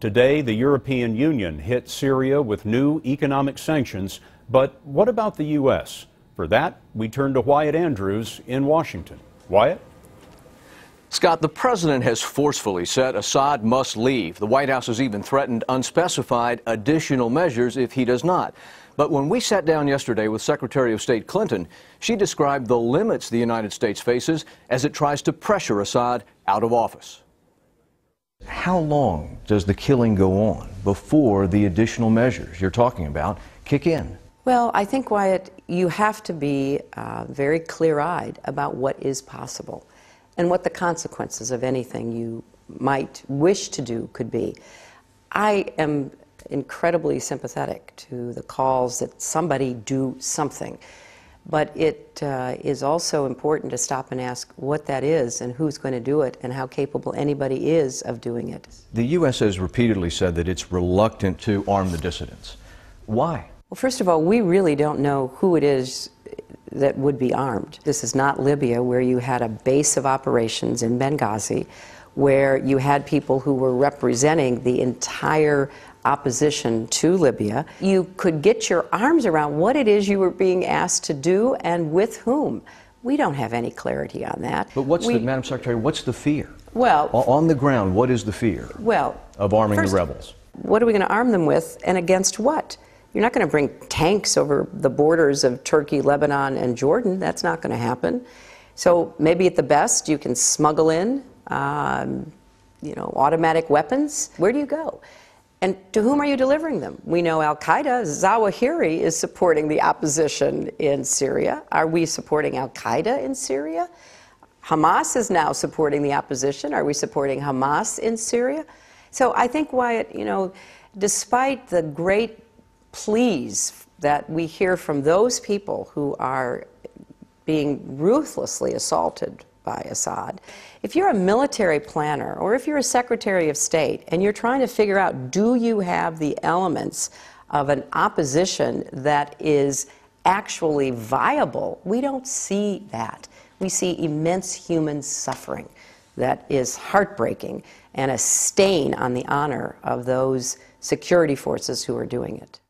Today, the European Union hit Syria with new economic sanctions. But what about the U.S.? For that, we turn to Wyatt Andrews in Washington. Wyatt? Scott, the president has forcefully said Assad must leave. The White House has even threatened unspecified additional measures if he does not. But when we sat down yesterday with Secretary of State Clinton, she described the limits the United States faces as it tries to pressure Assad out of office. How long does the killing go on before the additional measures you're talking about kick in? Well, I think, Wyatt, you have to be very clear-eyed about what is possible and what the consequences of anything you might wish to do could be. I am incredibly sympathetic to the calls that somebody do something, but it is also important to stop and ask what that is and who's going to do it and how capable anybody is of doing it. The U.S. has repeatedly said that it's reluctant to arm the dissidents. Why? Well, first of all, we really don't know who it is that would be armed. This is not Libya, where you had a base of operations in Benghazi, where you had people who were representing the entire opposition to Libya. You could get your arms around what it is you were being asked to do and with whom. We don't have any clarity on that. But Madam Secretary, what's the fear? Well, on the ground, what is the fear of arming the rebels? What are we going to arm them with, and against what? You're not going to bring tanks over the borders of Turkey, Lebanon, and Jordan. That's not going to happen. So maybe at the best you can smuggle in, automatic weapons. Where do you go? And to whom are you delivering them? We know Al-Qaeda, Zawahiri is supporting the opposition in Syria. Are we supporting Al-Qaeda in Syria? Hamas is now supporting the opposition. Are we supporting Hamas in Syria? So I think, Wyatt, despite the great pleas that we hear from those people who are being ruthlessly assaulted by Assad, if you're a military planner or if you're a Secretary of State and you're trying to figure out, do you have the elements of an opposition that is actually viable, we don't see that. We see immense human suffering that is heartbreaking and a stain on the honor of those security forces who are doing it.